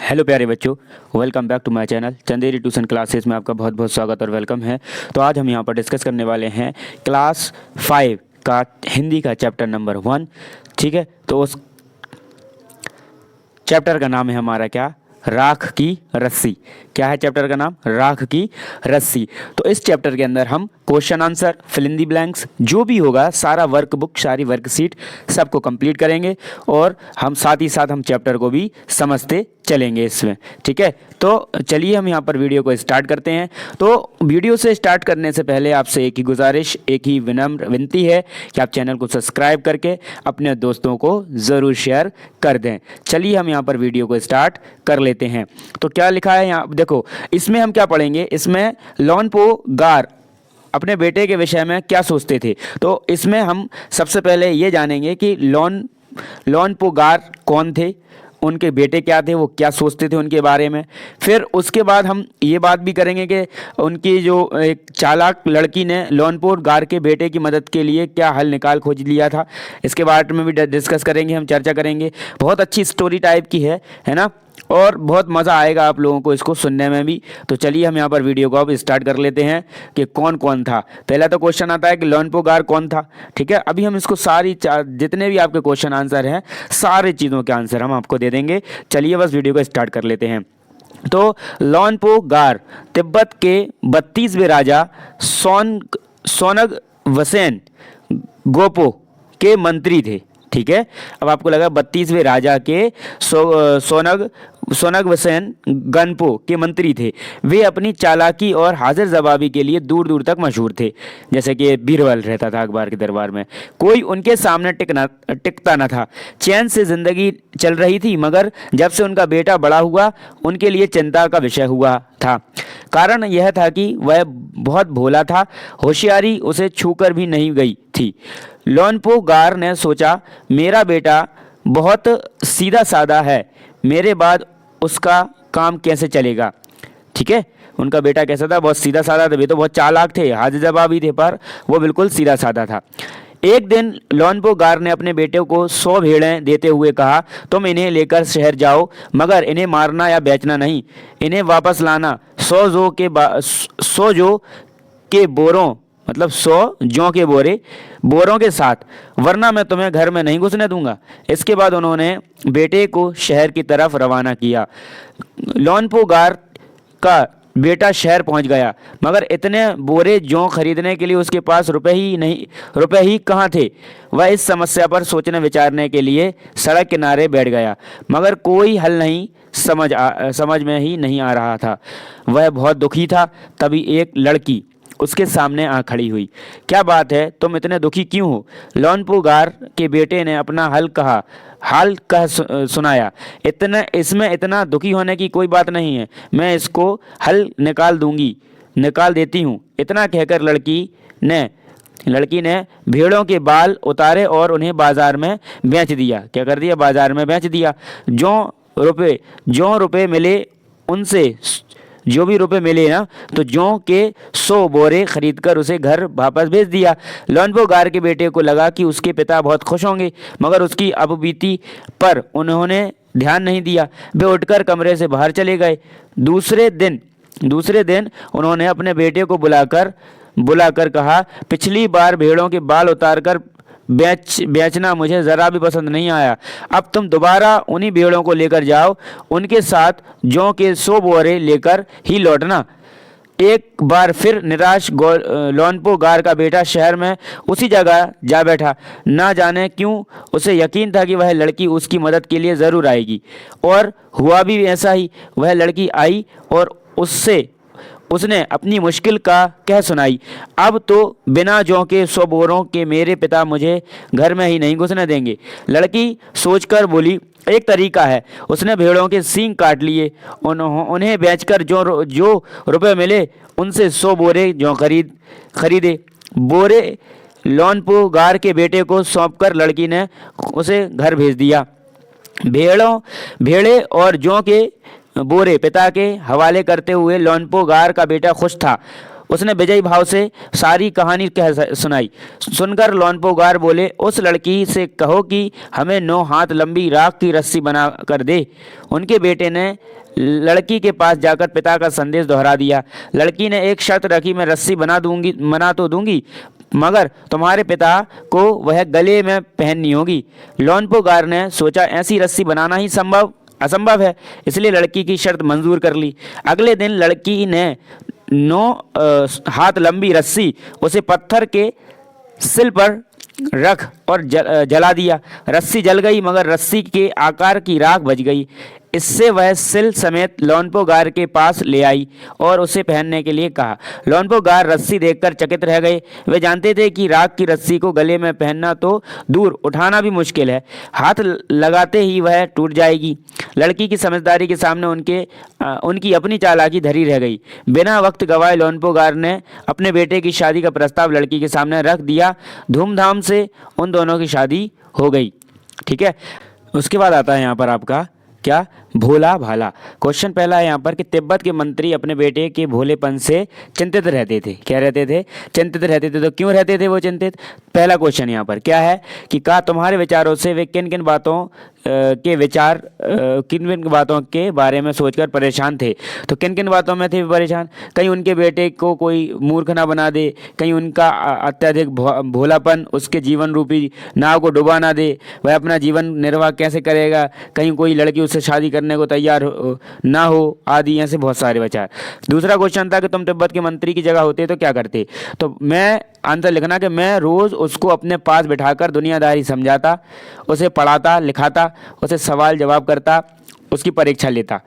Hello प्यारे बच्चों, welcome back to my channel Chanderi tuition classes में आपका बहुत बहुत स्वागत और वेलकम है। तो आज हम यहाँ पर डिस्कस करने वाले हैं क्लास 5 का हिंदी का चैप्टर नंबर 1। ठीक है, तो उस चैप्टर का नाम है हमारा क्या, राख की रस्सी। क्या है चैप्टर का नाम? राख की रस्सी। तो इस चैप्टर के अंदर हम question answer, fill in the blanks, जो भी होगा सारा वर्कबुक, सारी वर्कशीट सबको कंप्लीट करेंगे और हम साथ ही साथ हम चैप्टर को भी समझते चलेंगे इसमें। ठीक है, तो चलिए हम यहाँ पर वीडियो को स्टार्ट करते हैं। तो वीडियो से स्टार्ट करने से पहले आपसे एक ही गुजारिश, एक ही विनम्र विनती है कि आप चैनल को सब्सक्राइब करके अपने दोस्तों को ज़रूर शेयर कर दें। चलिए हम यहाँ पर वीडियो को स्टार्ट कर लेते हैं। तो क्या लिखा है यहाँ देखो, इसमें हम क्या पढ़ेंगे, इसमें लोनपो गार अपने बेटे के विषय में क्या सोचते थे। तो इसमें हम सबसे पहले ये जानेंगे कि लोनपो गार कौन थे, उनके बेटे क्या थे, वो क्या सोचते थे उनके बारे में। फिर उसके बाद हम ये बात भी करेंगे कि उनकी जो एक चालाक लड़की ने लोनपुर गार के बेटे की मदद के लिए क्या हल निकाल खोज लिया था, इसके बारे में भी डिस्कस करेंगे, हम चर्चा करेंगे। बहुत अच्छी स्टोरी टाइप की है ना, और बहुत मज़ा आएगा आप लोगों को इसको सुनने में भी। तो चलिए हम यहाँ पर वीडियो को अब स्टार्ट कर लेते हैं कि कौन कौन था। पहला तो क्वेश्चन आता है कि लोनपो गार कौन था। ठीक है, अभी हम इसको सारी जितने भी आपके क्वेश्चन आंसर हैं, सारे चीज़ों के आंसर हम आपको दे देंगे। चलिए बस वीडियो को स्टार्ट कर लेते हैं। तो लोनपो गार तिब्बत के 32वें राजा सोनग वसेन गोपो के मंत्री थे। ठीक है, अब आपको लगा 32वें राजा के सोनग वसेन गनपो के मंत्री थे। वे अपनी चालाकी और हाजिर जवाबी के लिए दूर दूर तक मशहूर थे। जैसे कि बीरबल रहता था अखबार के दरबार में, कोई उनके सामने टिकता न था। चैन से जिंदगी चल रही थी, मगर जब से उनका बेटा बड़ा हुआ उनके लिए चिंता का विषय हुआ था। कारण यह था कि वह बहुत भोला था, होशियारी उसे छूकर भी नहीं गई थी। लोनपो गार ने सोचा, मेरा बेटा बहुत सीधा साधा है, मेरे बाद उसका काम कैसे चलेगा। ठीक है, उनका बेटा कैसा था? बहुत सीधा साधा था। वे तो बहुत चालाक थे, हाजिर जवाबी थे, पर वो बिल्कुल सीधा साधा था। एक दिन लोनपो गार ने अपने बेटे को 100 भेड़ें देते हुए कहा, तुम इन्हें लेकर शहर जाओ, मगर इन्हें मारना या बेचना नहीं। इन्हें वापस लाना 100 जौ के बोरों, मतलब 100 जौ के बोरों के साथ, वरना मैं तुम्हें घर में नहीं घुसने दूंगा। इसके बाद उन्होंने बेटे को शहर की तरफ रवाना किया। लोनपो गार का बेटा शहर पहुंच गया, मगर इतने बोरे जौ खरीदने के लिए उसके पास रुपए ही कहाँ थे। वह इस समस्या पर सोचने विचारने के लिए सड़क किनारे बैठ गया, मगर कोई हल नहीं समझ में ही नहीं आ रहा था। वह बहुत दुखी था। तभी एक लड़की उसके सामने आ खड़ी हुई। क्या बात है, तुम इतने दुखी क्यों हो? लोनपो गार के बेटे ने अपना हाल कह सुनाया। इसमें इतना दुखी होने की कोई बात नहीं है, मैं इसको हल निकाल देती हूँ। इतना कहकर लड़की ने भेड़ों के बाल उतारे और उन्हें बाजार में बेच दिया। क्या कर दिया? बाजार में बेच दिया। जो रुपए मिले उनसे, जो भी रुपए मिले ना, तो जौ के 100 बोरे खरीदकर उसे घर वापस भेज दिया। लोनपो गार के बेटे को लगा कि उसके पिता बहुत खुश होंगे, मगर उसकी अपबीती पर उन्होंने ध्यान नहीं दिया। वे उठकर कमरे से बाहर चले गए। दूसरे दिन उन्होंने अपने बेटे को बुलाकर कहा, पिछली बार भेड़ों के बाल उतारकर बेचना मुझे ज़रा भी पसंद नहीं आया। अब तुम दोबारा उन्हीं भेड़ों को लेकर जाओ, उनके साथ जौ के 100 बोरे लेकर ही लौटना। एक बार फिर निराश लोनपो गार का बेटा शहर में उसी जगह जा बैठा। ना जाने क्यों उसे यकीन था कि वह लड़की उसकी मदद के लिए ज़रूर आएगी, और हुआ भी ऐसा ही। वह लड़की आई और उसने अपनी मुश्किल का कह सुनाई। अब तो बिना जौ के 100 बोरों के मेरे पिता मुझे घर में ही नहीं घुसने देंगे। लड़की सोचकर बोली, एक तरीका है। उसने भेड़ों के सींग काट लिए, उन्हें बेचकर जो रुपए मिले उनसे 100 बोरे जौ खरीदे। बोरे लोनपो गार के बेटे को सौंपकर लड़की ने उसे घर भेज दिया। भेड़े और जौ के बोरे पिता के हवाले करते हुए लोनपो गार का बेटा खुश था। उसने विजयी भाव से सारी कहानी कह सुनाई। सुनकर लोनपोगार बोले, उस लड़की से कहो कि हमें 9 हाथ लंबी राख की रस्सी बना कर दे। उनके बेटे ने लड़की के पास जाकर पिता का संदेश दोहरा दिया। लड़की ने एक शर्त रखी, मैं रस्सी बना तो दूंगी, मगर तुम्हारे पिता को वह गले में पहननी होगी। लोनपोगार ने सोचा ऐसी रस्सी बनाना ही असंभव है, इसलिए लड़की की शर्त मंजूर कर ली। अगले दिन लड़की ने 9 हाथ लंबी रस्सी उसे पत्थर के सिल पर रख और जला दिया। रस्सी जल गई, मगर रस्सी के आकार की राख बच गई। इससे वह सिल समेत लोनपोगार के पास ले आई और उसे पहनने के लिए कहा। लोनपोगार रस्सी देखकर चकित रह गए। वे जानते थे कि राख की रस्सी को गले में पहनना तो दूर, उठाना भी मुश्किल है, हाथ लगाते ही वह टूट जाएगी। लड़की की समझदारी के सामने उनकी अपनी चालाकी धरी रह गई। बिना वक्त गवाए लोनपोगार ने अपने बेटे की शादी का प्रस्ताव लड़की के सामने रख दिया। धूमधाम से उन दोनों की शादी हो गई। ठीक है, उसके बाद आता है यहाँ पर आपका क्या, भोला भाला। क्वेश्चन पहला है यहाँ पर कि तिब्बत के मंत्री अपने बेटे के भोलेपन से चिंतित रहते थे। क्या रहते थे? चिंतित रहते थे। तो क्यों रहते थे वो चिंतित? पहला क्वेश्चन यहाँ पर क्या है कि कहा तुम्हारे विचारों से वे किन किन बातों के बारे में सोचकर परेशान थे। तो किन किन बातों में थे परेशान? कहीं उनके बेटे को कोई मूर्ख ना बना दे, कहीं उनका अत्यधिक भोलापन उसके जीवन रूपी नाव को डुबा ना दे, वह अपना जीवन निर्वाह कैसे करेगा, कहीं कोई लड़की उससे शादी करने को तैयार ना हो, आदि ऐसे बहुत सारे विचार। दूसरा क्वेश्चन था कि तुम तिब्बत के मंत्री की जगह होते तो क्या करते। तो मैं आंसर लिखना कि मैं रोज उसको अपने पास बिठाकर दुनियादारी समझाता, उसे पढ़ाता लिखाता, उसे सवाल जवाब करता, उसकी परीक्षा लेता।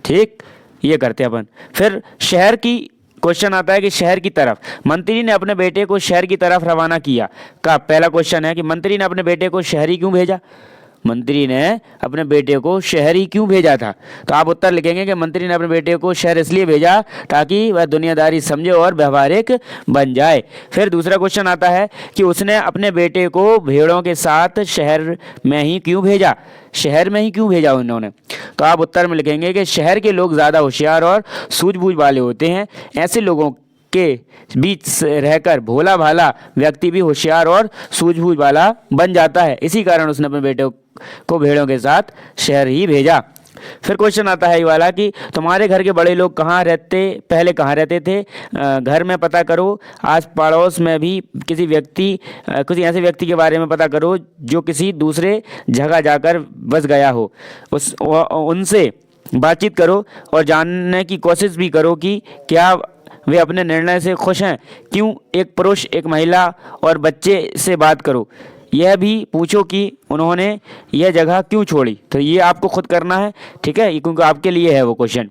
ठीक, ये करते अपन। फिर शहर की क्वेश्चन आता है कि शहर की तरफ मंत्री ने अपने बेटे को शहर की तरफ रवाना किया। का पहला क्वेश्चन है कि मंत्री ने अपने बेटे को शहरी क्यों भेजा। मंत्री ने अपने बेटे को शहरी क्यों भेजा था। तो आप उत्तर लिखेंगे कि मंत्री ने अपने बेटे को शहर इसलिए भेजा ताकि वह दुनियादारी समझे और व्यवहारिक बन जाए। फिर दूसरा क्वेश्चन आता है कि उसने अपने बेटे को भेड़ों के साथ शहर में ही क्यों भेजा उन्होंने। तो आप उत्तर में लिखेंगे कि शहर के लोग ज़्यादा होशियार और सूझबूझ वाले होते हैं, ऐसे लोगों के बीच रहकर भोला भाला व्यक्ति भी होशियार और सूझबूझ वाला बन जाता है, इसी कारण उसने अपने बेटे को भेड़ों के साथ शहर ही भेजा। फिर क्वेश्चन आता है ये वाला कि तुम्हारे घर के बड़े लोग पहले कहाँ रहते थे। घर में पता करो, आस पड़ोस में भी किसी ऐसे व्यक्ति के बारे में पता करो जो किसी दूसरे जगह जाकर बस गया हो। उनसे बातचीत करो और जानने की कोशिश भी करो कि क्या वे अपने निर्णय से खुश हैं। क्यों एक पुरुष, एक महिला और बच्चे से बात करो। यह भी पूछो कि उन्होंने यह जगह क्यों छोड़ी। तो ये आपको खुद करना है, ठीक है, क्योंकि आपके लिए है वो क्वेश्चन।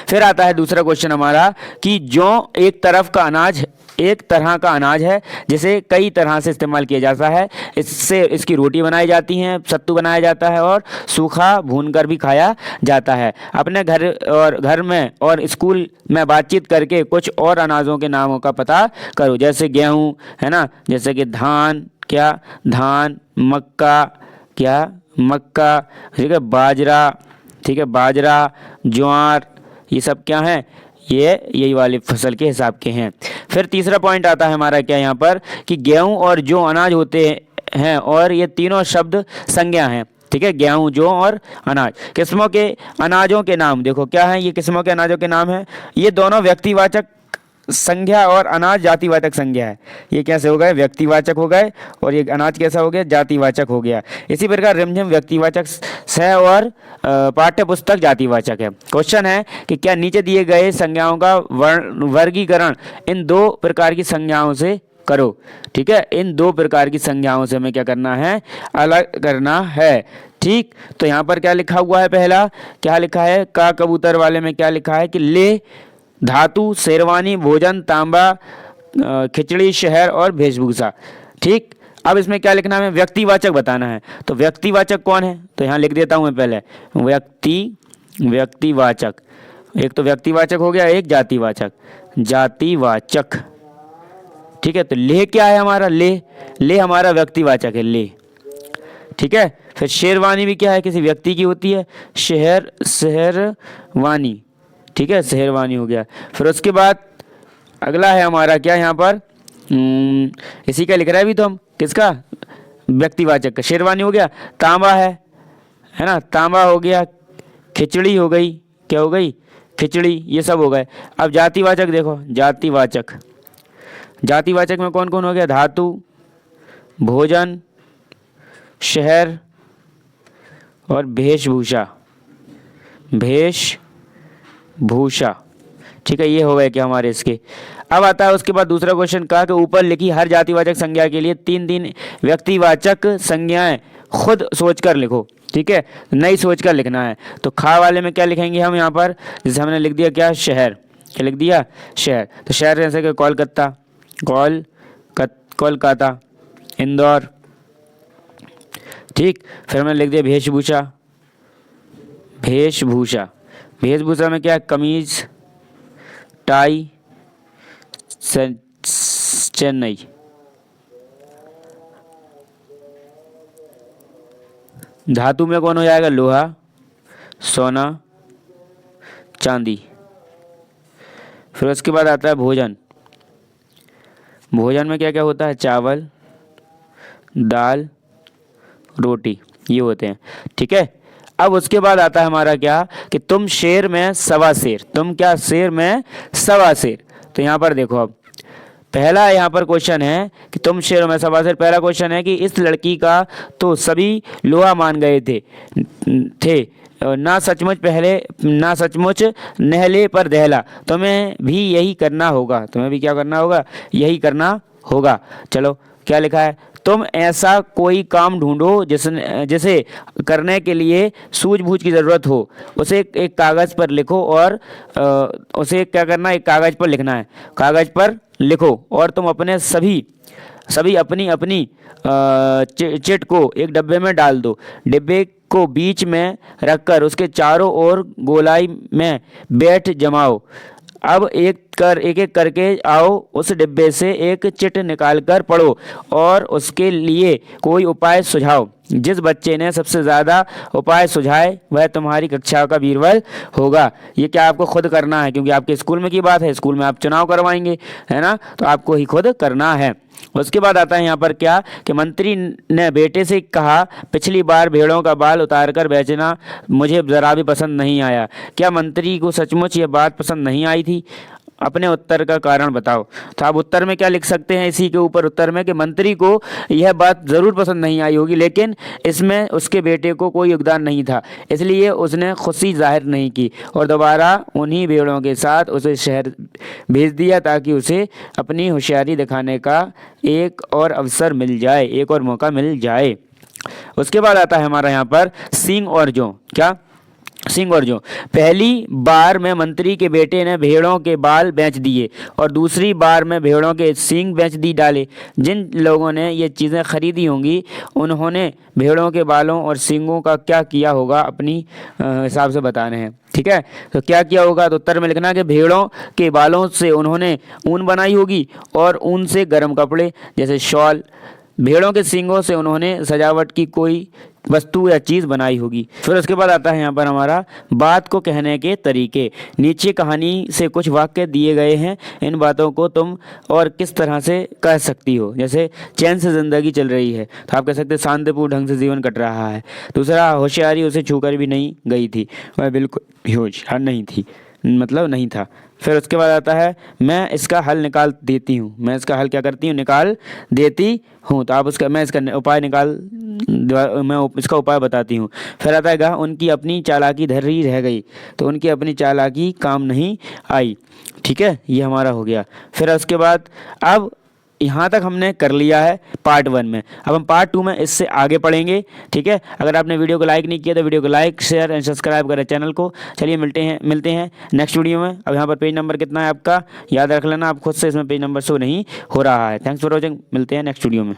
फिर आता है दूसरा क्वेश्चन हमारा कि जौ एक तरह का अनाज है जिसे कई तरह से इस्तेमाल किया जाता है। इसकी रोटी बनाई जाती है, सत्तू बनाया जाता है और सूखा भूनकर भी खाया जाता है। अपने घर में और स्कूल में बातचीत करके कुछ और अनाजों के नामों का पता करो, जैसे गेहूँ है ना, जैसे कि धान, मक्का, ठीक है, बाजरा, ज्वार, ये सब क्या है, यही वाली फसल के हिसाब के हैं। फिर तीसरा पॉइंट आता है हमारा क्या यहाँ पर कि गेहूं और जौ अनाज होते हैं और ये तीनों शब्द संज्ञा हैं। ठीक है, गेहूं, जौ और अनाज। किस्मों के अनाजों के नाम देखो क्या है, ये किस्मों के अनाजों के नाम है। ये दोनों व्यक्तिवाचक संज्ञा और अनाज जातिवाचक संज्ञा है। ये कैसे हो गए, व्यक्तिवाचक हो गए, और ये अनाज कैसा हो गया, जातिवाचक हो गया। इसी प्रकार रिमझिम व्यक्तिवाचक है और पाठ्य पुस्तक जातिवाचक है। क्वेश्चन है कि क्या नीचे दिए गए संज्ञाओं का वर्गीकरण इन 2 प्रकार की संज्ञाओं से करो। ठीक है, इन 2 प्रकार की संज्ञाओं से हमें क्या करना है, अलग करना है। ठीक, तो यहाँ पर क्या लिखा हुआ है, पहला क्या लिखा है, का कबूतर वाले में क्या लिखा है कि ले धातु, शेरवानी, भोजन, तांबा, खिचड़ी, शहर और वेशभूषा। ठीक, अब इसमें क्या लिखना है, व्यक्तिवाचक बताना है। तो व्यक्तिवाचक कौन है, तो यहाँ लिख देता हूँ मैं पहले, व्यक्तिवाचक। एक तो व्यक्तिवाचक हो गया, एक जातिवाचक। ठीक है, तो ले क्या है हमारा, ले हमारा व्यक्तिवाचक है, ले। ठीक है, फिर शेरवानी भी क्या है, किसी व्यक्ति की होती है, शहरवानी। ठीक है, शहरवानी हो गया। फिर उसके बाद अगला है हमारा क्या यहाँ पर, इसी का लिख रहा है अभी तो हम, किसका, व्यक्तिवाचक का। शेरवानी हो गया, तांबा है ना, तांबा हो गया, खिचड़ी हो गई, क्या हो गई, खिचड़ी, ये सब हो गए। अब जातिवाचक देखो, जातिवाचक, जातिवाचक में कौन कौन हो गया, धातु, भोजन, शहर और वेशभूषा, वेशभूषा। ठीक है, ये हो गए क्या हमारे इसके। अब आता है उसके बाद दूसरा क्वेश्चन, कहा कि ऊपर लिखी हर जातिवाचक संज्ञा के लिए तीन तीन व्यक्तिवाचक संज्ञाएं खुद सोचकर लिखो। ठीक है, नई सोचकर लिखना है। तो खा वाले में क्या लिखेंगे हम यहाँ पर, जैसे हमने लिख दिया क्या, शहर, क्या लिख दिया, शहर। तो शहर जैसे कि कोलकाता, कोलकाता, इंदौर। ठीक, फिर हमने लिख दिया वेशभूषा, वेशभूषा, वेशभूषा में क्या है, कमीज, टाई, चेन्नई। धातु में कौन हो जाएगा, लोहा, सोना, चांदी। फिर उसके बाद आता है भोजन, भोजन में क्या क्या होता है, चावल, दाल, रोटी, ये होते हैं। ठीक है, अब उसके बाद आता है हमारा क्या, कि तुम शेर में सवा शेर, तुम क्या, शेर में सवा शेर। तो यहाँ पर देखो, अब पहला यहाँ पर क्वेश्चन है कि तुम शेर में सवा शेर। पहला क्वेश्चन है कि इस लड़की का तो सभी लोहा मान गए थे ना सचमुच पहले, ना सचमुच नहले पर दहला, तुम्हें भी यही करना होगा, तुम्हें भी क्या करना होगा, यही करना होगा। चलो क्या लिखा है, तुम ऐसा कोई काम ढूंढो जिसे करने के लिए सूझबूझ की ज़रूरत हो, उसे एक कागज़ पर लिखो और उसे क्या करना है, एक कागज़ पर लिखना है, कागज़ पर लिखो और तुम अपने सभी अपनी अपनी चिट को एक डब्बे में डाल दो। डिब्बे को बीच में रखकर उसके चारों ओर गोलाई में बैठ जमाओ। अब एक एक करके आओ, उस डिब्बे से एक चिट निकाल कर पढ़ो और उसके लिए कोई उपाय सुझाओ। जिस बच्चे ने सबसे ज़्यादा उपाय सुझाए वह तुम्हारी कक्षा का बीरबल होगा। ये क्या आपको खुद करना है, क्योंकि आपके स्कूल में की बात है, स्कूल में आप चुनाव करवाएंगे, है ना, तो आपको ही खुद करना है। उसके बाद आता है यहाँ पर क्या, कि मंत्री ने बेटे से कहा, पिछली बार भेड़ों का बाल उतार कर बेचना मुझे ज़रा भी पसंद नहीं आया। क्या मंत्री को सचमुच ये बात पसंद नहीं आई थी? अपने उत्तर का कारण बताओ। तो आप उत्तर में क्या लिख सकते हैं, इसी के ऊपर उत्तर में, कि मंत्री को यह बात ज़रूर पसंद नहीं आई होगी, लेकिन इसमें उसके बेटे को कोई योगदान नहीं था, इसलिए उसने खुशी जाहिर नहीं की और दोबारा उन्हीं भेड़ों के साथ उसे शहर भेज दिया, ताकि उसे अपनी होशियारी दिखाने का एक और अवसर मिल जाए, एक और मौका मिल जाए। उसके बाद आता है हमारा यहाँ पर सींग और जौ। क्या, सिंह और जो। पहली बार में मंत्री के बेटे ने भेड़ों के बाल बेच दिए और दूसरी बार में भेड़ों के सींग बेच दी डाले। जिन लोगों ने ये चीज़ें खरीदी होंगी उन्होंने भेड़ों के बालों और सींगों का क्या किया होगा, अपनी हिसाब से बताने हैं। ठीक है, तो क्या किया होगा, तो उत्तर में लिखना कि भेड़ों के बालों से उन्होंने ऊन बनाई होगी और ऊन से गर्म कपड़े जैसे शॉल। भेड़ों के सींगों से उन्होंने सजावट की कोई वस्तु या चीज़ बनाई होगी। फिर उसके बाद आता है यहाँ पर हमारा बात को कहने के तरीके। नीचे कहानी से कुछ वाक्य दिए गए हैं, इन बातों को तुम और किस तरह से कह सकती हो। जैसे चैन से ज़िंदगी चल रही है, तो आप कह सकते हैं शांतिपूर्ण ढंग से जीवन कट रहा है। दूसरा, होशियारी उसे छूकर भी नहीं गई थी, वह बिल्कुल होशियार नहीं थी, मतलब नहीं था। फिर उसके बाद आता है मैं इसका हल निकाल देती हूँ, मैं इसका हल क्या करती हूँ, निकाल देती हूँ। तो आप उसका, मैं इसका उपाय मैं इसका उपाय बताती हूँ। फिर आता है उनकी अपनी चालाकी धरी रह गई, तो उनकी अपनी चालाकी काम नहीं आई। ठीक है, ये हमारा हो गया। फिर उसके बाद अब यहाँ तक हमने कर लिया है पार्ट 1 में। अब हम पार्ट 2 में इससे आगे पढ़ेंगे। ठीक है, अगर आपने वीडियो को लाइक नहीं किया तो वीडियो को लाइक, शेयर एंड सब्सक्राइब करें चैनल को। चलिए मिलते हैं नेक्स्ट वीडियो में। अब यहाँ पर पेज नंबर कितना है आपका याद रख लेना, आप खुद से, इसमें पेज नंबर शो नहीं हो रहा है। थैंक्स फॉर वॉचिंग, मिलते हैं नेक्स्ट वीडियो में।